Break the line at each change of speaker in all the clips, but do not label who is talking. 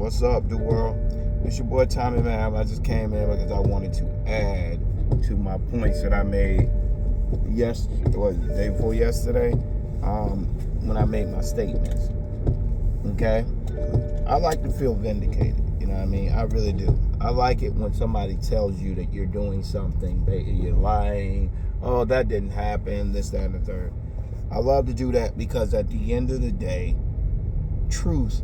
What's up, the world? It's your boy Tommy, man. I just came in because I wanted to add to my points that I made the day before yesterday, when I made my statements. Okay? I like to feel vindicated. You know what I mean? I really do. I like it when somebody tells you that you're doing something, you're lying. Oh, that didn't happen. This, that, and the third. I love to do that because at the end of the day, truth.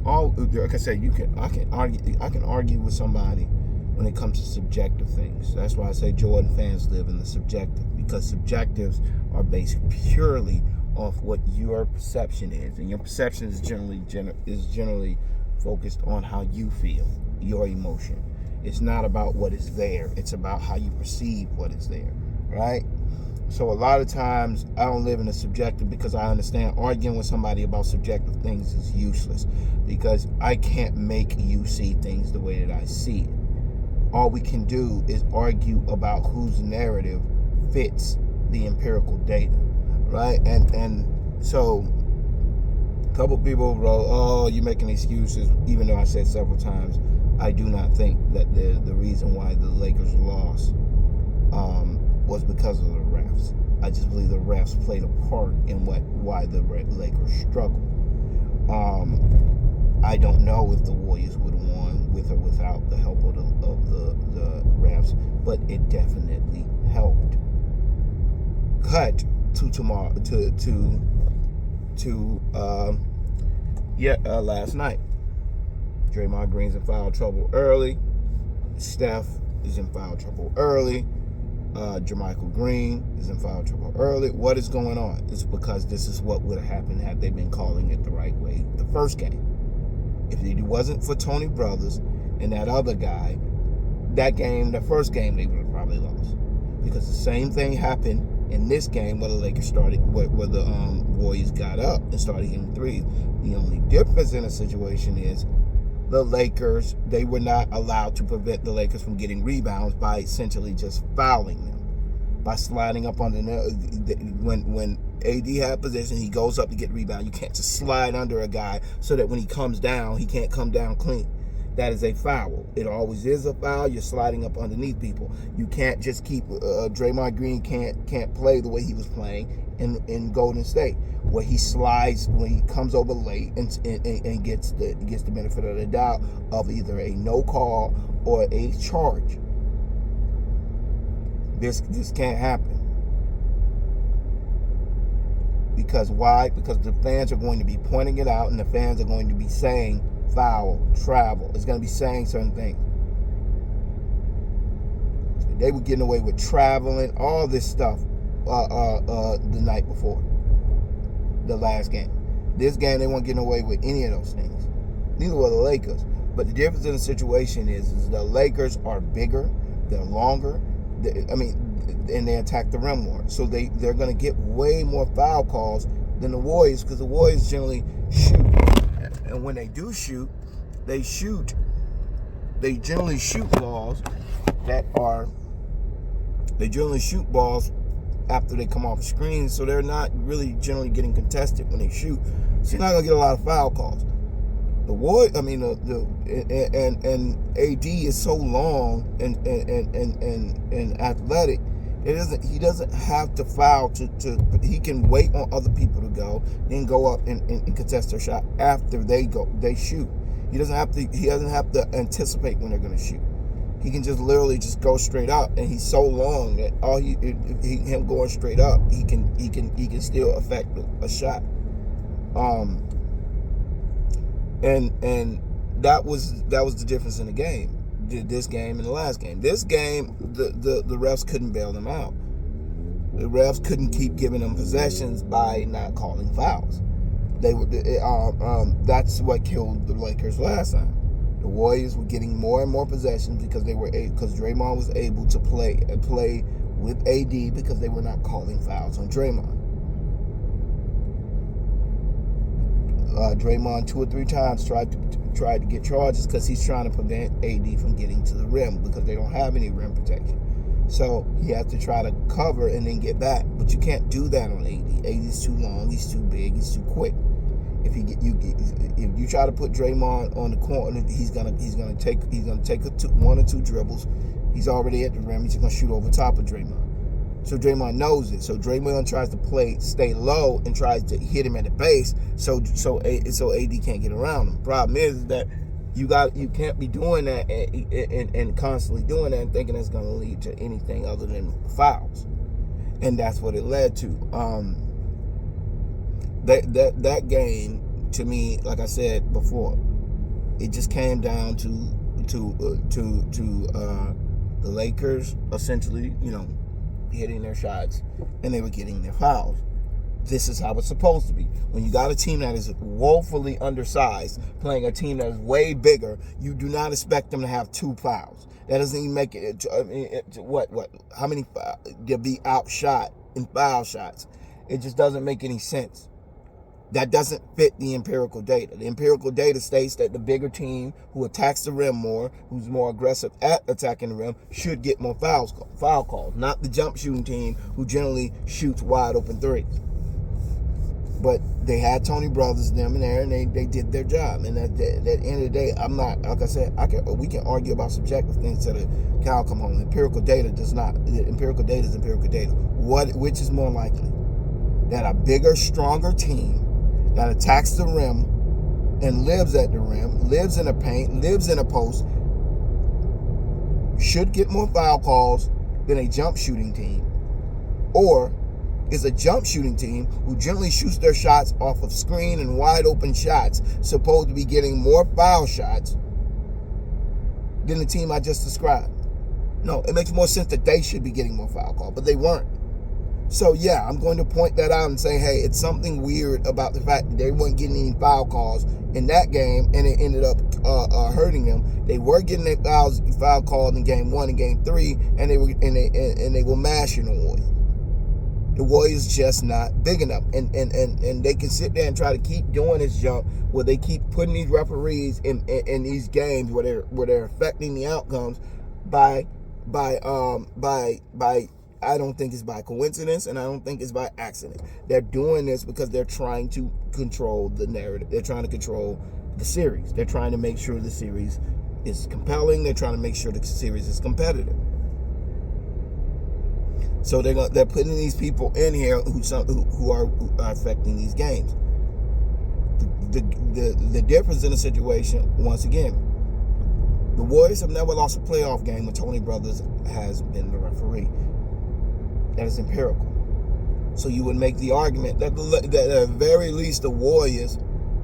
Like I said, I can argue with somebody when it comes to subjective things. That's why I say Jordan fans live in the subjective, because subjectives are based purely off what your perception is, and your perception is generally focused on how you feel, your emotion. It's not about what is there. It's about how you perceive what is there, right? So a lot of times I don't live in a subjective because I understand arguing with somebody about subjective things is useless, because I can't make you see things the way that I see it. All we can do is argue about whose narrative fits the empirical data, right? And so a couple people wrote, oh, you're making excuses, even though I said several times I do not think that the reason why the Lakers lost was because of the refs. I just believe the refs played a part in why the Lakers struggled. I don't know if the Warriors would have won with or without the help of the refs, but it definitely helped. Cut to tomorrow last night. Draymond Green's in foul trouble early. Steph is in foul trouble early. Jermichael Green is in foul trouble early. What is going on? It's because this is what would have happened had they been calling it the right way the first game. If it wasn't for Tony Brothers and that other guy, the first game, they would have probably lost. Because the same thing happened in this game where the Lakers where the Warriors got up and started hitting threes. The only difference in the situation is the Lakers, they were not allowed to prevent the Lakers from getting rebounds by essentially just fouling them, by sliding up on when AD had position, he goes up to get rebound. You can't just slide under a guy so that when he comes down, he can't come down clean. That is a foul. It always is a foul. You're sliding up underneath people. You can't just keep Draymond Green can't play the way he was playing in Golden State, where he slides when he comes over late and gets the benefit of the doubt of either a no call or a charge. This can't happen. Because why? Because the fans are going to be pointing it out, and the fans are going to be saying foul, travel. It's going to be saying certain things. They were getting away with traveling, all this stuff the night before, the last game. This game, they weren't getting away with any of those things. Neither were the Lakers. But the difference in the situation is the Lakers are bigger, they're longer, and they attack the rim more. So they're going to get way more foul calls than the Warriors, because the Warriors generally shoot. And when they do shoot, they generally shoot balls after they come off the screen, so they're not really generally getting contested when they shoot. So you're not going to get a lot of foul calls. The Warriors, and AD is so long and athletic. He doesn't have to foul he can wait on other people to go, then go up and contest their shot after they shoot. He doesn't have to anticipate when they're going to shoot. He can just literally just go straight up, and he's so long that him going straight up, he can still affect a shot. And that was the difference in the game. This game and the last game. This game, the refs couldn't bail them out. The refs couldn't keep giving them possessions by not calling fouls. That's what killed the Lakers last time. The Warriors were getting more and more possessions because Draymond was able to play with AD because they were not calling fouls on Draymond. Draymond 2 or 3 times tried to get charges because he's trying to prevent AD from getting to the rim because they don't have any rim protection. So he has to try to cover and then get back. But you can't do that on AD. AD is too long, he's too big, he's too quick. If if you try to put Draymond on the corner, he's gonna take one or two dribbles. He's already at the rim. He's gonna shoot over top of Draymond. So Draymond knows it. So Draymond tries to stay low and tries to hit him at the base. So AD can't get around him. Problem is that you can't be doing that and constantly doing that and thinking that's gonna lead to anything other than fouls. And that's what it led to. That game, to me, like I said before, it just came down to the Lakers essentially, hitting their shots, and they were getting their fouls. This is how it's supposed to be. When you got a team that is woefully undersized, playing a team that is way bigger, you do not expect them to have 2 fouls. That doesn't even make it. How many? They'll be outshot in foul shots. It just doesn't make any sense. That doesn't fit the empirical data. The empirical data states that the bigger team who attacks the rim more, who's more aggressive at attacking the rim, should get more foul calls, not the jump shooting team who generally shoots wide open threes. But they had Tony Brothers them in there, and they did their job. And at the end of the day, I'm not, like I said, we can argue about subjective things till the cow come home. Empirical data does not. Empirical data is empirical data. Which is more likely? That a bigger, stronger team that attacks the rim and lives at the rim, lives in a paint, lives in a post, should get more foul calls than a jump shooting team? Or is a jump shooting team who generally shoots their shots off of screen and wide open shots supposed to be getting more foul shots than the team I just described? No, it makes more sense that they should be getting more foul calls, but they weren't. So yeah, I'm going to point that out and say, hey, it's something weird about the fact that they weren't getting any foul calls in that game, and it ended up hurting them. They were getting their foul called in game 1 and game 3, and they were mashing the Warriors. The Warriors just not big enough, and they can sit there and try to keep doing this junk where they keep putting these referees in these games where they're affecting the outcomes by I don't think it's by coincidence, and I don't think it's by accident. They're doing this because they're trying to control the narrative. They're trying to control the series. They're trying to make sure the series is compelling. They're trying to make sure the series is competitive. So they're putting these people in here who are affecting these games. The difference in the situation, once again, the Warriors have never lost a playoff game when Tony Brothers has been the referee. That is empirical. So you would make the argument that at the very least the Warriors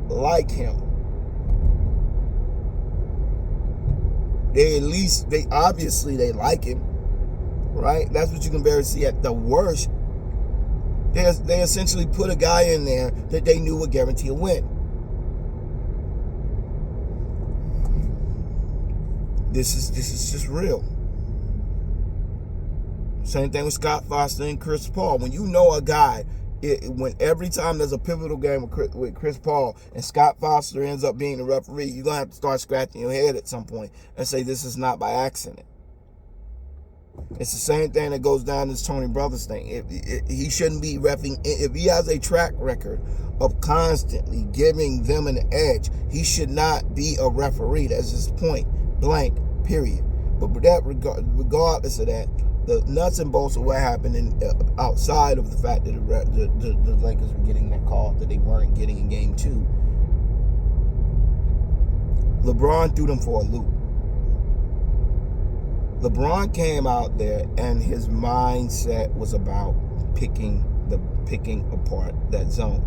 like him. They obviously like him, right? That's what you can barely see. At the worst, they essentially put a guy in there that they knew would guarantee a win. This is just real. Same thing with Scott Foster and Chris Paul. When you know a guy, when every time there's a pivotal game with Chris Paul and Scott Foster ends up being the referee, you're going to have to start scratching your head at some point and say this is not by accident. It's the same thing that goes down this Tony Brothers thing. He shouldn't be reffing. If he has a track record of constantly giving them an edge, he should not be a referee. That's his point blank, period. But regardless of that, the nuts and bolts of what happened outside of the fact that the Lakers were getting that call that they weren't getting in game 2, LeBron threw them for a loop. LeBron came out there and his mindset was about picking apart that zone.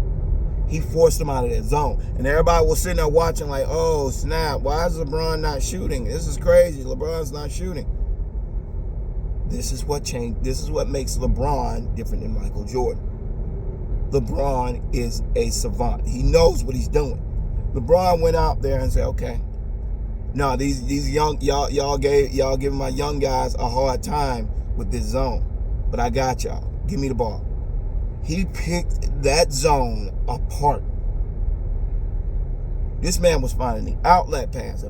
He forced them out of that zone. And everybody was sitting there watching like, oh, snap, why is LeBron not shooting? This is crazy. LeBron's not shooting. This is what changed. This is what makes LeBron different than Michael Jordan. LeBron is a savant. He knows what he's doing. LeBron went out there and said, okay, no, these young y'all giving my young guys a hard time with this zone. But I got y'all. Give me the ball. He picked that zone apart. This man was finding the outlet pass,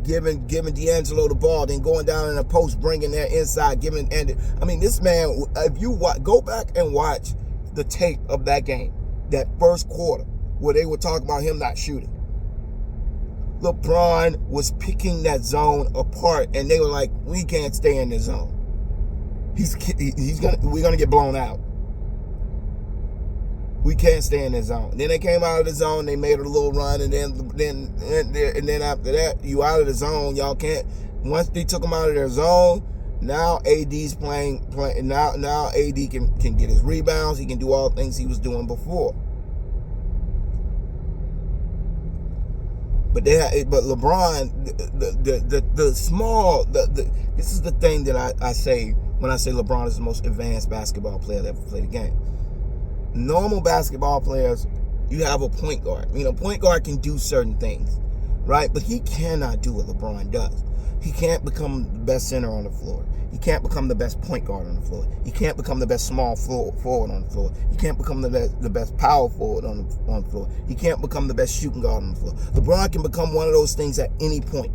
giving D'Angelo the ball, then going down in the post, bringing that inside, this man, if you go back and watch the tape of that game, that first quarter, where they would talk about him not shooting. LeBron was picking that zone apart, and they were like, we can't stay in this zone. We're gonna get blown out. We can't stay in this zone. Then they came out of the zone, they made a little run, and then after that, you out of the zone. Y'all can't. Once they took them out of their zone, now AD's playing. Now AD can get his rebounds. He can do all the things he was doing before. But LeBron, this is the thing that I say when I say LeBron is the most advanced basketball player that ever played the game. Normal basketball players, you have a point guard. Point guard can do certain things, right? But he cannot do what LeBron does. He can't become the best center on the floor. He can't become the best point guard on the floor. He can't become the best small forward on the floor. He can't become the best power forward on the floor. He can't become the best shooting guard on the floor. LeBron can become one of those things at any point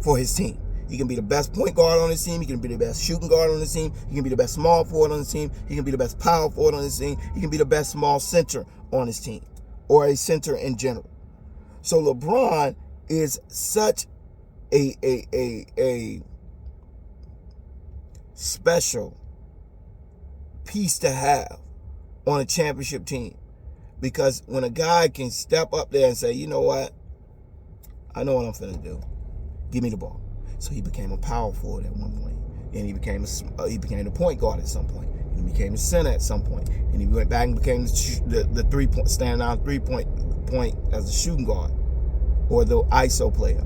for his team. He can be the best point guard on his team. He can be the best shooting guard on his team. He can be the best small forward on his team. He can be the best power forward on his team. He can be the best small center on his team, or a center in general. So LeBron is such a special piece to have on a championship team, because when a guy can step up there and say, you know what, I know what I'm finna do, give me the ball. So he became a power forward at one point, and he became the point guard at some point, and he became the center at some point, and he went back and became the 3-point standing out 3-point as a shooting guard or the ISO player.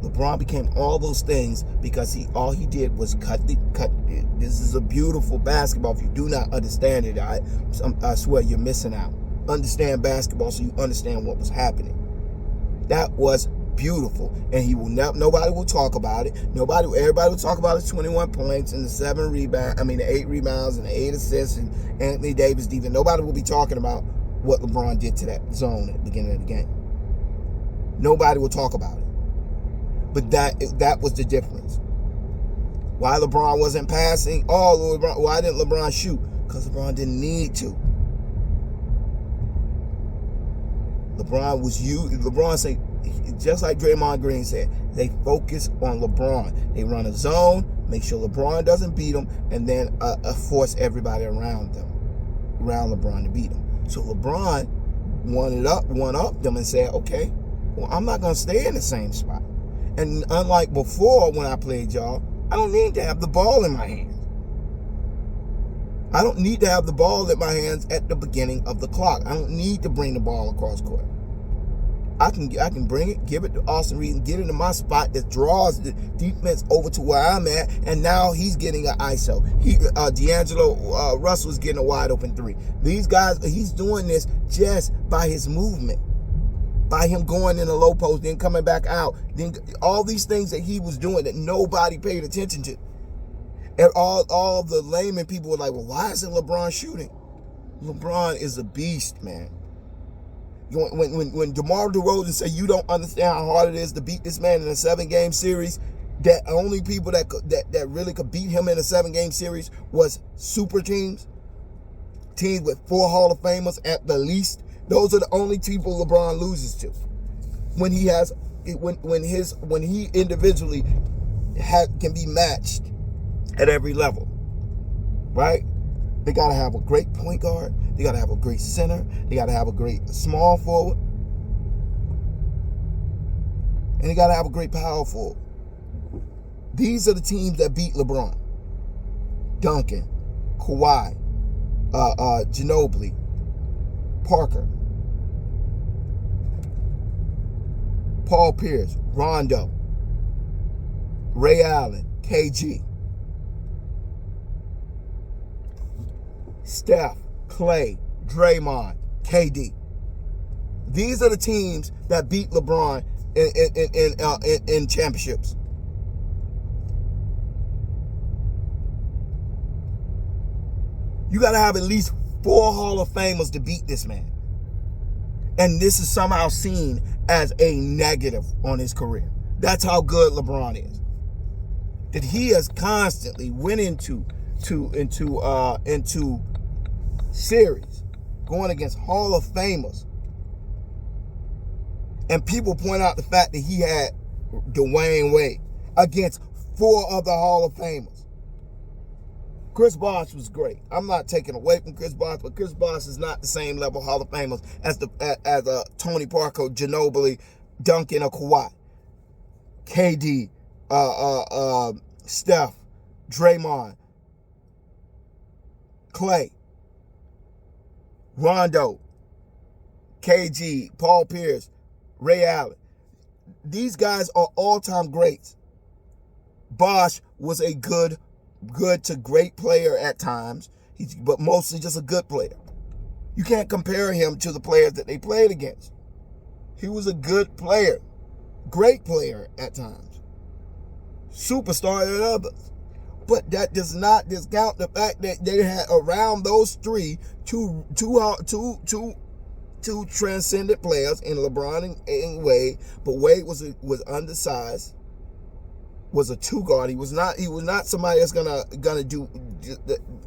LeBron became all those things because all he did was cut. This is a beautiful basketball. If you do not understand it, I swear you're missing out. Understand basketball so you understand what was happening. That was beautiful, and he will never. Nobody will talk about it. Everybody will talk about his 21 points and the 8 rebounds and the 8 assists and Anthony Davis defense. Nobody will be talking about what LeBron did to that zone at the beginning of the game. Nobody will talk about it. But that was the difference. Why LeBron wasn't passing? Why didn't LeBron shoot? Because LeBron didn't need to. LeBron said, just like Draymond Green said, they focus on LeBron. They run a zone, make sure LeBron doesn't beat them, and then force everybody around LeBron to beat them. So LeBron one up them and said, okay, well, I'm not going to stay in the same spot. And unlike before when I played y'all, I don't need to have the ball in my hands. I don't need to have the ball in my hands at the beginning of the clock. I don't need to bring the ball across court. I can bring it, give it to Austin Reed, and get it in my spot that draws the defense over to where I'm at, and now he's getting an ISO. D'Angelo Russell's getting a wide open 3. These guys, he's doing this just by hhis movement. By him going in the low post, then coming back out, then all these things that he was doing that nobody paid attention to. And all the layman people were like, well, why isn't LeBron shooting? LeBron is a beast, man. When DeMar DeRozan said you don't understand how hard it is to beat this man in a 7-game series, that only people that really could beat him in a 7-game series was super teams with 4 Hall of Famers at the least. Those are the only people LeBron loses to. When he individually can be matched at every level, right? They got to have a great point guard. They got to have a great center. They got to have a great small forward. And they got to have a great power forward. These are the teams that beat LeBron. Duncan, Kawhi, Ginobili, Parker, Paul Pierce, Rondo, Ray Allen, KG, Steph, Clay, Draymond, KD. These are the teams that beat LeBron in championships. You got to have at least 4 Hall of Famers to beat this man. And this is somehow seen as a negative on his career. That's how good LeBron is. That he has constantly went into series going against Hall of Famers. And people point out the fact that he had Dwayne Wade against 4 other Hall of Famers. Chris Bosh was great. I'm not taking away from Chris Bosh, but Chris Bosh is not the same level Hall of Famers as Tony Parker, Ginobili, Duncan, or Kawhi. KD, Steph, Draymond, Clay, Rondo, KG, Paul Pierce, Ray Allen. These guys are all-time greats. Bosh was a good to great player at times, but mostly just a good player. You can't compare him to the players that they played against. He was a good player, great player at times, superstar at others. But that does not discount the fact that they had around those three two transcendent players in LeBron and Wade. But Wade was undersized, was a 2 guard. He was not somebody that's gonna do.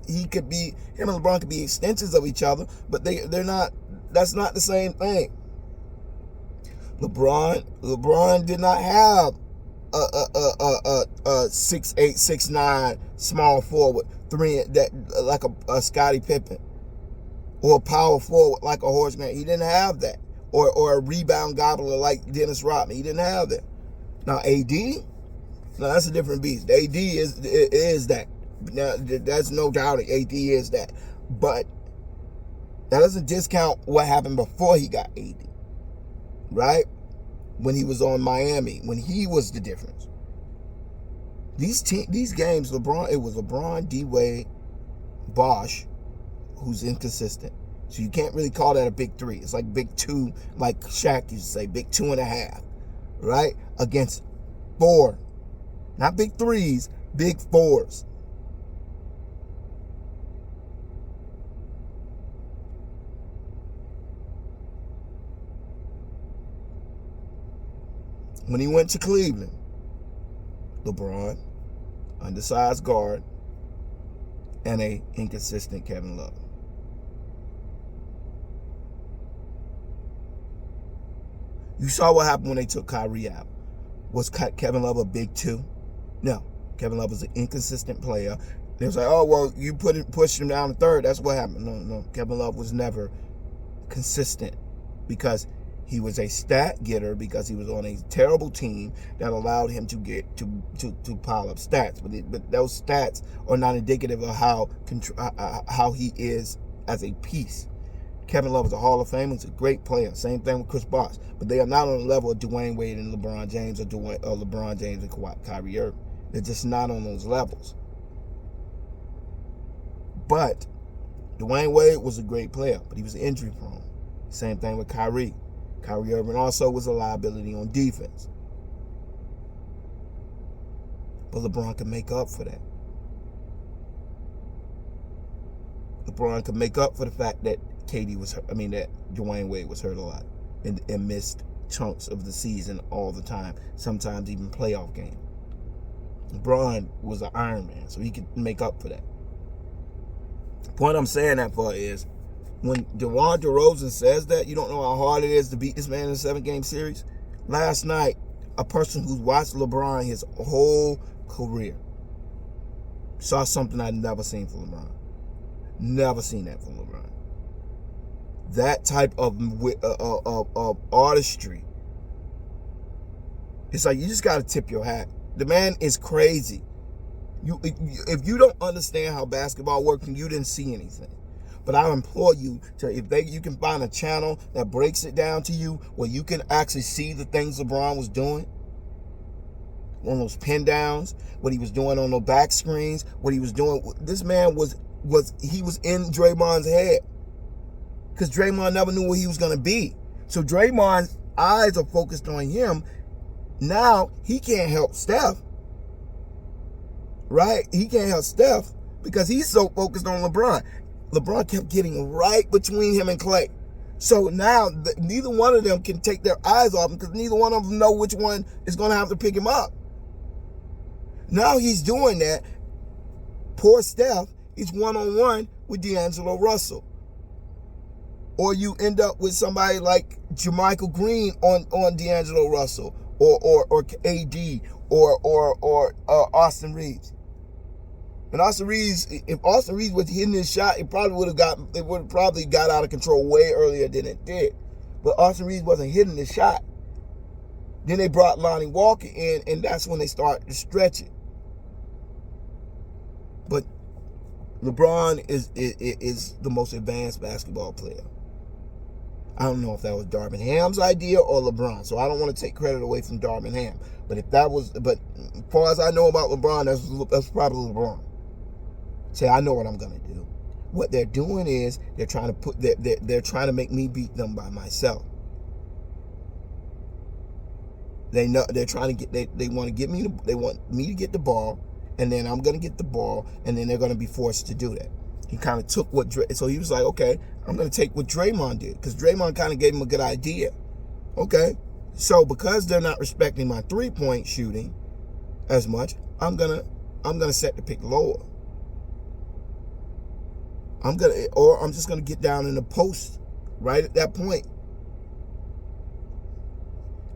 He could be, him and LeBron could be extensions of each other, but they're not. That's not the same thing. LeBron did not have a 6'8", 6'9" small forward, like a Scottie Pippen, or a power forward like a Horace Grant. He didn't have that, or a rebound gobbler like Dennis Rodman. He didn't have that. Now AD, no, that's a different beast. AD is that. Now that's no doubt. AD is that, but that doesn't discount what happened before he got AD, right? When he was on Miami, when he was the difference. These games, it was LeBron, D Wade, Bosh, who's inconsistent. So you can't really call that a big 3. It's like big 2, like Shaq used to say, big 2.5, right? Against 4, not big 3s, big 4s. When he went to Cleveland, LeBron, undersized guard, and a inconsistent Kevin Love. You saw what happened when they took Kyrie out. Was Kevin Love a big 2? No. Kevin Love was an inconsistent player. They was like, oh, well, you pushed him down to 3rd. That's what happened. No. Kevin Love was never consistent because he was a stat getter, because he was on a terrible team that allowed him to get to pile up stats. But those stats are not indicative of how he is as a piece. Kevin Love is a Hall of Famer. He's a great player. Same thing with Chris Bosh. But they are not on the level of Dwayne Wade and LeBron James, or LeBron James and Kyrie Irving. They're just not on those levels. But Dwayne Wade was a great player, but he was injury prone. Same thing with Kyrie. Kyrie Irving also was a liability on defense. But LeBron can make up for that. LeBron can make up for the fact that that Dwayne Wade was hurt a lot and missed chunks of the season all the time, sometimes even playoff games. LeBron was an Iron Man, so he could make up for that. The point I'm saying that for is, when DeMar DeRozan says that, you don't know how hard it is to beat this man in a 7-game series. Last night, a person who's watched LeBron his whole career saw something I'd never seen from LeBron. Never seen that from LeBron. That type of artistry. It's like, you just got to tip your hat. The man is crazy. If you don't understand how basketball works, you didn't see anything. But I implore you to, you can find a channel that breaks it down to you, where you can actually see the things LeBron was doing on those pin downs, what he was doing on those back screens, what he was doing. This man was in Draymond's head, because Draymond never knew where he was going to be. So Draymond's eyes are focused on him. Now he can't help Steph, right? He can't help Steph because he's so focused on LeBron. LeBron kept getting right between him and Clay. So now neither one of them can take their eyes off him, because neither one of them know which one is going to have to pick him up. Now he's doing that. Poor Steph is one-on-one with D'Angelo Russell. Or you end up with somebody like Jermichael Green on D'Angelo Russell or AD or Austin Reeves. And Austin Reeves, if Austin Reeves was hitting his shot, it would have probably got out of control way earlier than it did. But Austin Reeves wasn't hitting the shot. Then they brought Lonnie Walker in, and that's when they started to stretch it. But LeBron is the most advanced basketball player. I don't know if that was Darvin Ham's idea or LeBron, so I don't want to take credit away from Darvin Ham. But as far as I know about LeBron, that's probably LeBron. Say, I know what I'm gonna do. What they're doing is they're trying to make me beat them by myself. They know they're trying to get they want me to get the ball, and then I'm gonna get the ball, and then they're gonna be forced to do that. He kind of took so he was like, okay, I'm gonna take what Draymond did, because Draymond kind of gave him a good idea. Okay, so because they're not respecting my 3-point shooting as much, I'm gonna set the pick lower. I'm just gonna get down in the post right at that point.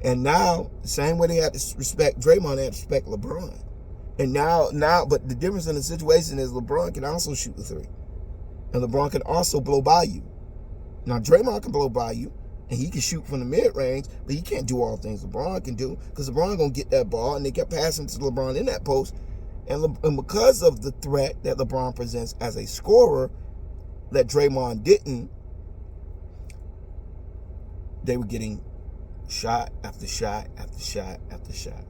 And now, the same way they had to respect Draymond, they had to respect LeBron. And now, but the difference in the situation is LeBron can also shoot the 3. And LeBron can also blow by you. Now, Draymond can blow by you, and he can shoot from the mid-range, but he can't do all the things LeBron can do, because LeBron going to get that ball, and they kept passing to LeBron in that post. And because of the threat that LeBron presents as a scorer that Draymond didn't, they were getting shot after shot after shot after shot.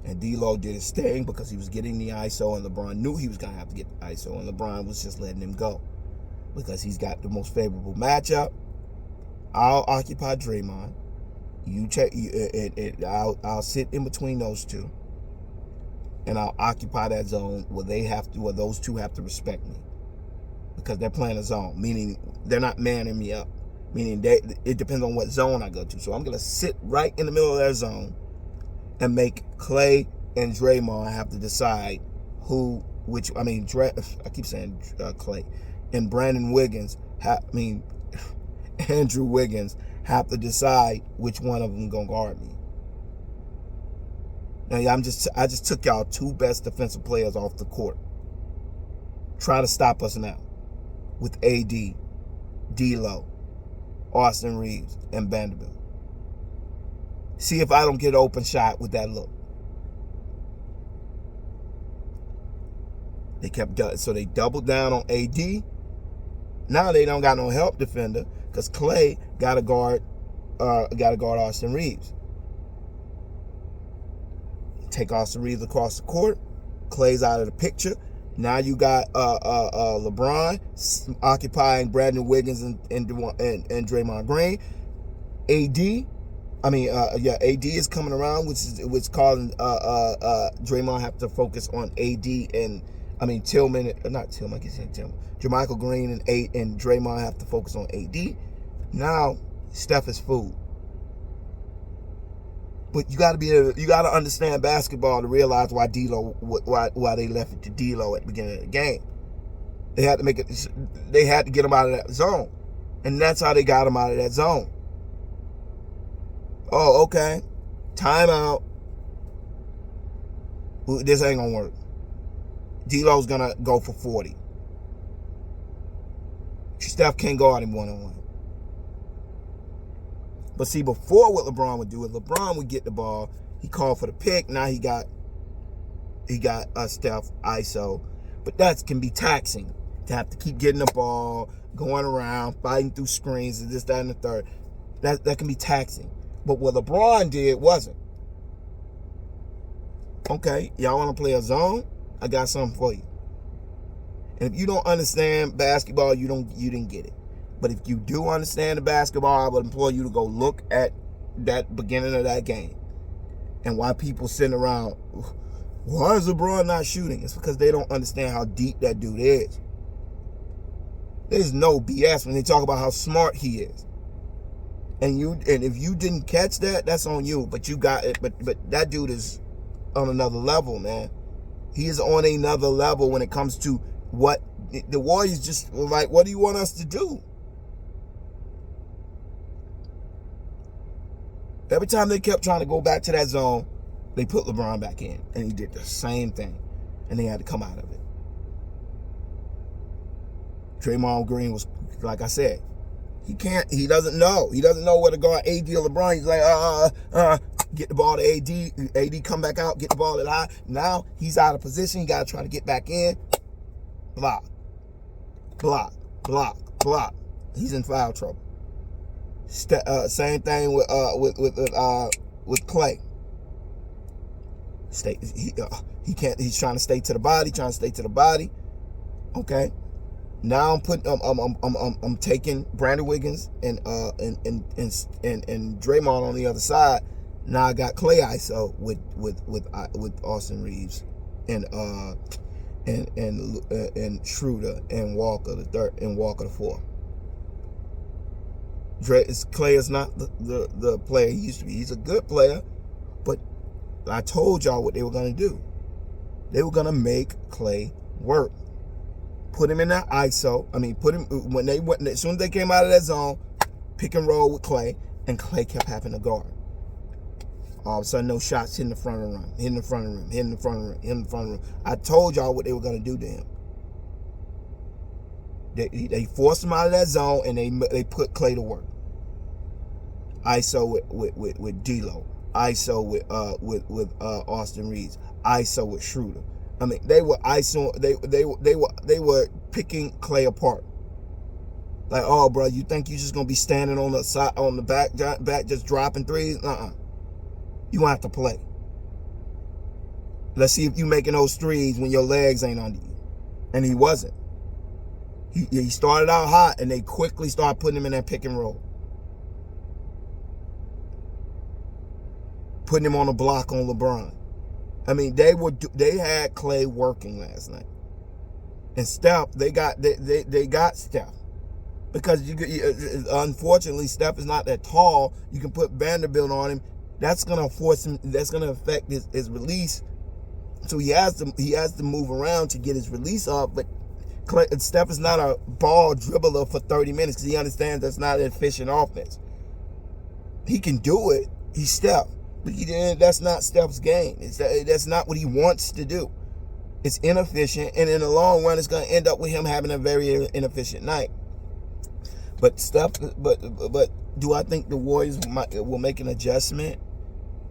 And D-Lo did his thing because he was getting the ISO, and LeBron knew he was going to have to get the ISO, and LeBron was just letting him go because he's got the most favorable matchup. I'll occupy Draymond. You check, I'll sit in between those two, and I'll occupy that zone where those two have to respect me, because they're playing a zone, meaning they're not manning me up. Meaning it depends on what zone I go to. So I'm going to sit right in the middle of their zone and make Clay and Draymond have to decide I keep saying Clay. And Andrew Wiggins have to decide which one of them going to guard me. Now, I just took y'all 2 best defensive players off the court. Try to stop us now with AD, D-Lo, Austin Reeves, and Vanderbilt. See if I don't get an open shot with that look. They doubled down on AD. Now they don't got no help defender because Clay got to guard Austin Reeves. Take Austin Reeves across the court. Clay's out of the picture. Now you got LeBron occupying Brandon Wiggins and Draymond Green. AD is coming around, which causing Draymond have to focus on Jermichael Green and Draymond have to focus on AD. Now Steph is fooled. But you got to understand basketball to realize why they left it to D-Lo at the beginning of the game. They had to get him out of that zone. And that's how they got him out of that zone. Oh, okay. Timeout. This ain't gonna work. D-Lo's gonna go for 40. Steph can't guard him one-on-one. But see, before what LeBron would do is LeBron would get the ball, he called for the pick, now he got Steph ISO. But that can be taxing to have to keep getting the ball, going around, fighting through screens, and this, that, and the third. That can be taxing. But what LeBron did wasn't. Okay, y'all want to play a zone? I got something for you. And if you don't understand basketball, you didn't get it. But if you do understand the basketball, I would implore you to go look at that beginning of that game. And why people sitting around, why is LeBron not shooting? It's because they don't understand how deep that dude is. There's no BS when they talk about how smart he is. And if you didn't catch that, that's on you. But you got it. But that dude is on another level, man. He is on another level when it comes to what the Warriors just were like, what do you want us to do? Every time they kept trying to go back to that zone, they put LeBron back in, and he did the same thing, and they had to come out of it. Draymond Green was, like I said, he doesn't know where to guard AD or LeBron. He's like, get the ball to AD. AD come back out, get the ball at I. Now he's out of position. You got to try to get back in. Block. He's in foul trouble. Same thing with Clay. He can't. He's trying to stay to the body. Okay. Now I'm taking Brandon Wiggins and Draymond on the other side. Now I got Clay ISO with Austin Reeves and Schroeder and Walker the third and Walker the fourth. Clay is not the player he used to be. He's a good player, but I told y'all what they were gonna do. They were gonna make Clay work. Put him in that ISO. I mean, put him when they went as soon as they came out of that zone, pick and roll with Clay, and Clay kept having to guard. All of a sudden, no shots hitting the front of the rim, hitting the front of the rim, hitting the front of the rim, hitting the front of the rim. I told y'all what they were gonna do to him. They forced him out of that zone, and they put Clay to work. ISO with D'Lo, ISO with Austin Reeves, ISO with Schroeder. I mean, they were ISO. They were picking Clay apart. Like, oh, bro, you think you just gonna be standing on the side, on the back, just dropping threes? You gonna have to play. Let's see if you making those threes when your legs ain't under you. And he wasn't. He started out hot, and they quickly started putting him in that pick and roll. Putting him on a block on LeBron. I mean, they had Clay working last night, and Steph. They got Steph because unfortunately Steph is not that tall. You can put Vanderbilt on him. That's gonna force him. That's gonna affect his release. So he has to move around to get his release off. But Steph is not a ball dribbler for 30 minutes because he understands that's not an efficient offense. He can do it. He's Steph. But that's not Steph's game. That's not what he wants to do. It's inefficient, and in the long run, it's going to end up with him having a very inefficient night. But do I think the Warriors will make an adjustment?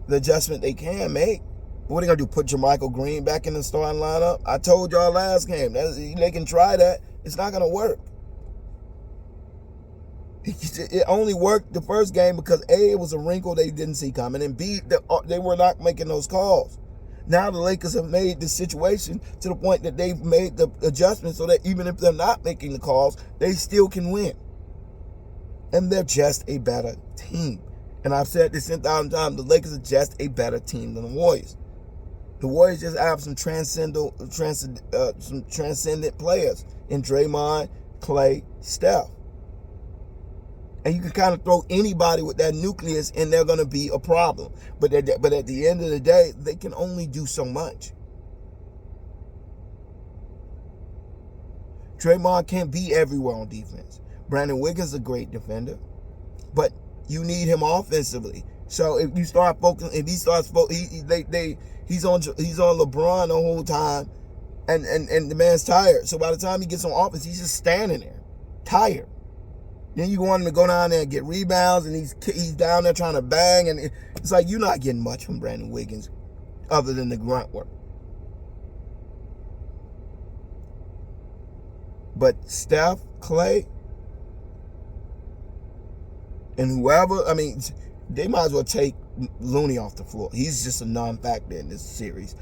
The adjustment they can make. But what are they going to do? Put JaMychal Green back in the starting lineup? I told y'all last game they can try that. It's not going to work. It only worked the first game because A, it was a wrinkle they didn't see coming, and B, they were not making those calls. Now the Lakers have made the situation to the point that they've made the adjustment so that even if they're not making the calls, they still can win. And they're just a better team. And I've said this 10,000 times, the Lakers are just a better team than the Warriors. The Warriors just have some transcendent players in Draymond, Clay, Steph. And you can kind of throw anybody with that nucleus and they're going to be a problem. But at the end of the day, they can only do so much. Draymond can't be everywhere on defense. Brandon Wiggins is a great defender, but you need him offensively. So if you start focusing, if he starts he's on LeBron the whole time, and the man's tired. So by the time he gets on offense, he's just standing there, tired. Then you want him to go down there and get rebounds, and he's down there trying to bang, and it's like you're not getting much from Brandon Wiggins other than the grunt work. But Steph, Clay, and whoever, I mean, they might as well take Looney off the floor. He's just a non-factor in this series.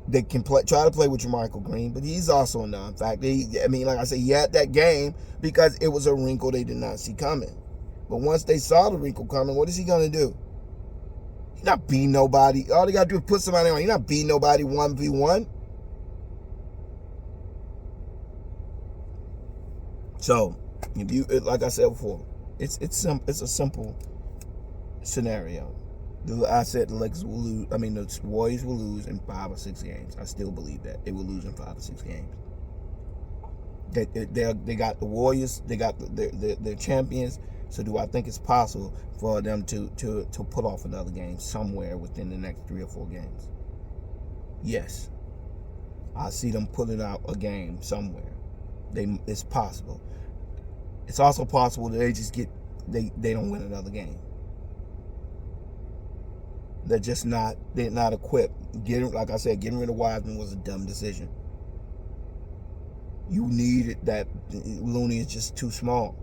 They can try to play with JaMychal Green, but he's also a non-factor. Like I said, he had that game because it was a wrinkle they did not see coming. But once they saw the wrinkle coming, what is he going to do? He's not beating nobody. All they got to do is put somebody on. He's not beating nobody 1v1. So, if you, like I said before, it's a simple scenario. I said the Lakers will lose. I mean, the Warriors will lose in 5 or 6 games. I still believe that they will lose in 5 or 6 games. They got the Warriors. They got their champions. So do I think it's possible for them to pull off another game somewhere within the next 3 or 4 games? Yes. I see them pulling out a game somewhere. It's possible. It's also possible that they don't win another game. They're not equipped. Like I said, getting rid of Wiseman was a dumb decision. You needed that. Looney is just too small.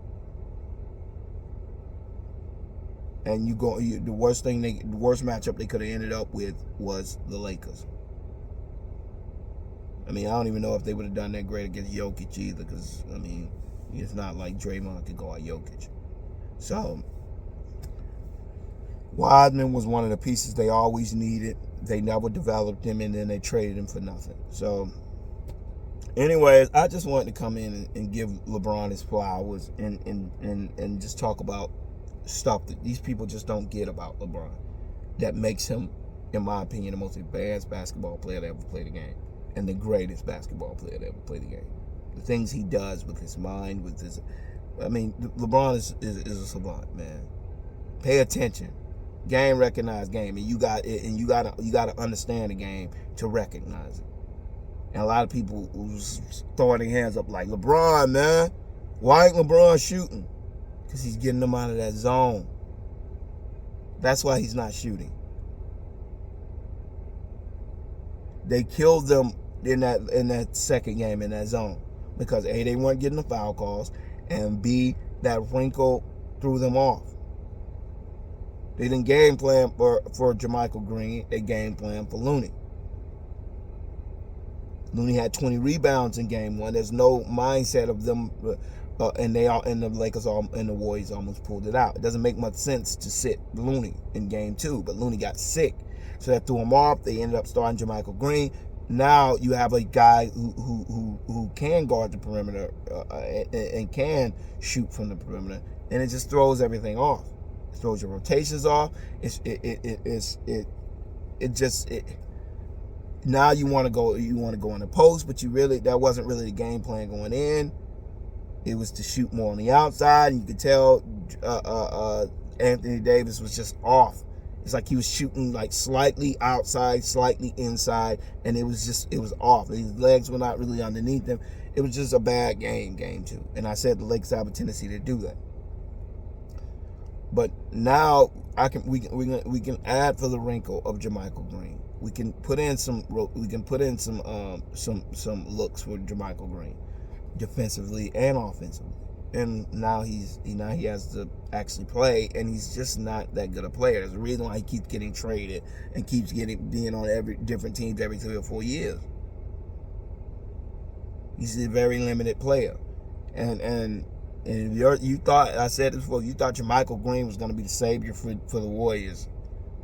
And the worst matchup they could have ended up with was the Lakers. I mean, I don't even know if they would have done that great against Jokic either, because, I mean, it's not like Draymond could go at Jokic. So, Wiseman was one of the pieces they always needed. They never developed him, and then they traded him for nothing. So, anyways, I just wanted to come in and give LeBron his flowers and just talk about stuff that these people just don't get about LeBron that makes him, in my opinion, the most advanced basketball player that ever played the game, and the greatest basketball player that ever played the game. The things he does with his mind, LeBron is a savant, man. Pay attention. Game recognized game, and you got to understand the game to recognize it. And a lot of people was throwing their hands up like, LeBron, man, why ain't LeBron shooting? Because he's getting them out of that zone. That's why he's not shooting. They killed them in that second game in that zone because A, they weren't getting the foul calls, and B, that wrinkle threw them off. They didn't game plan for JaMychal Green. They game plan for Looney. Looney had 20 rebounds in game 1. There's no mindset of them, and the Lakers and the Warriors almost pulled it out. It doesn't make much sense to sit Looney in game 2, but Looney got sick, so that threw him off. They ended up starting JaMychal Green. Now you have a guy who can guard the perimeter and can shoot from the perimeter, and it just throws everything off. It throws your rotations off. Now you want to go in the post, but that wasn't really the game plan going in. It was to shoot more on the outside, and you could tell Anthony Davis was just off. It's like he was shooting like slightly outside, slightly inside, and it was off. His legs were not really underneath him. It was just a bad game 2. And I said the Lakers have a tendency to do that. But now we can add for the wrinkle of JaMychal Green. We can put in some looks for JaMychal Green, defensively and offensively. And now he has to actually play, and he's just not that good a player. There's a reason why he keeps getting traded and keeps being on every different teams every 3 or 4 years. He's a very limited player, and you thought, I said this before, you thought JaMychal Green was going to be the savior for the Warriors.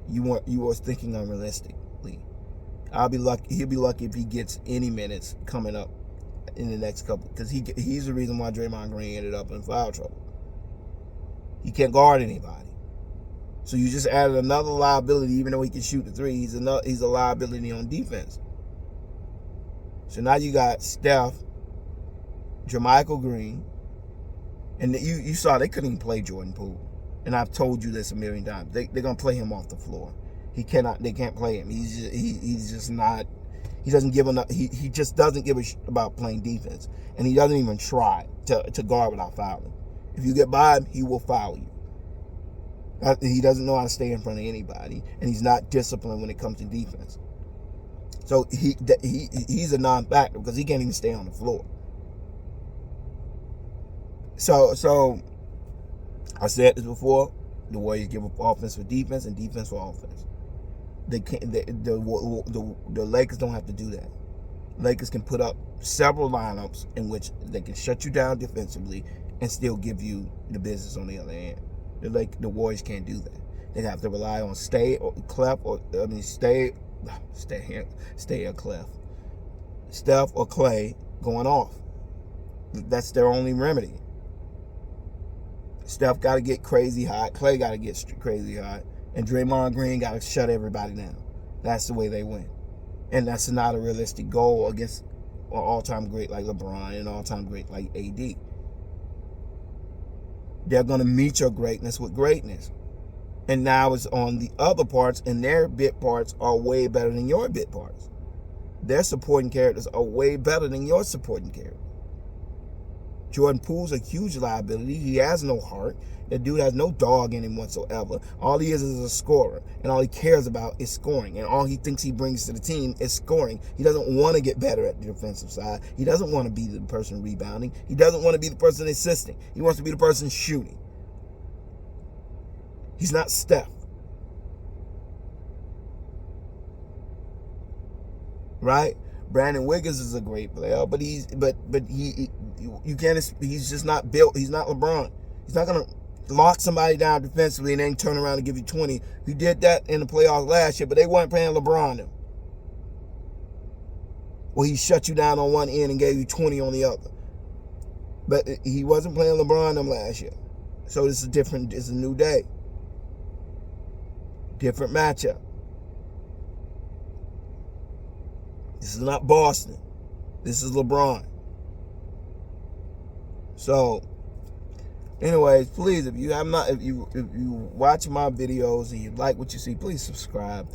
You were thinking unrealistically. He'll be lucky if he gets any minutes coming up in the next couple, because he's the reason why Draymond Green ended up in foul trouble. He can't guard anybody, so you just added another liability. Even though he can shoot the 3, he's a liability on defense. So now you got Steph, JaMychal Green, and you saw they couldn't even play Jordan Poole. And I've told you this a million times. They're gonna play him off the floor. They can't play him. He's just not. He doesn't give enough. He just doesn't give a shit about playing defense, and he doesn't even try to guard without fouling. If you get by him, he will foul you. He doesn't know how to stay in front of anybody, and he's not disciplined when it comes to defense. So he's a non-factor because he can't even stay on the floor. So I said this before: the Warriors give up offense for defense and defense for offense. They can't. The Lakers don't have to do that. Lakers can put up several lineups in which they can shut you down defensively and still give you the business on the other end. The Warriors can't do that. They have to rely on Steph or Clay going off. That's their only remedy. Steph got to get crazy hot. Clay got to get crazy hot. And Draymond Green got to shut everybody down. That's the way they win. And that's not a realistic goal against an all-time great like LeBron and an all-time great like AD. They're going to meet your greatness with greatness. And now it's on the other parts, and their bit parts are way better than your bit parts. Their supporting characters are way better than your supporting characters. Jordan Poole's a huge liability. He has no heart. That dude has no dog in him whatsoever. All he is a scorer, and all he cares about is scoring, and all he thinks he brings to the team is scoring. He doesn't want to get better at the defensive side. He doesn't want to be the person rebounding. He doesn't want to be the person assisting. He wants to be the person shooting. He's not Steph. Right? Brandon Wiggins is a great player, but he's just not built. He's not LeBron. He's not gonna lock somebody down defensively and then turn around and give you 20. He did that in the playoffs last year, but they weren't playing LeBron them. Well, he shut you down on one end and gave you 20 on the other. But he wasn't playing LeBron them last year. So it's a new day. Different matchup. This is not Boston. This is LeBron. So, anyways, please, if you watch my videos and you like what you see, please subscribe.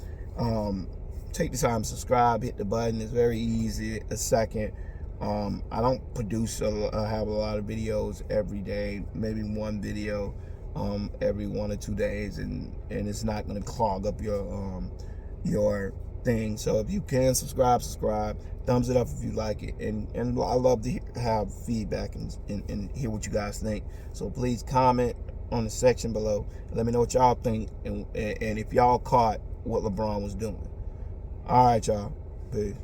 Take the time to subscribe. Hit the button. It's very easy. A second. I don't have a lot of videos every day. Maybe one video every 1 or 2 days, and it's not going to clog up your thing. So if you can subscribe, thumbs it up if you like it, and I love to have feedback and hear what you guys think. So please comment on the section below and let me know what y'all think, and if y'all caught what LeBron was doing. All right, y'all. Peace.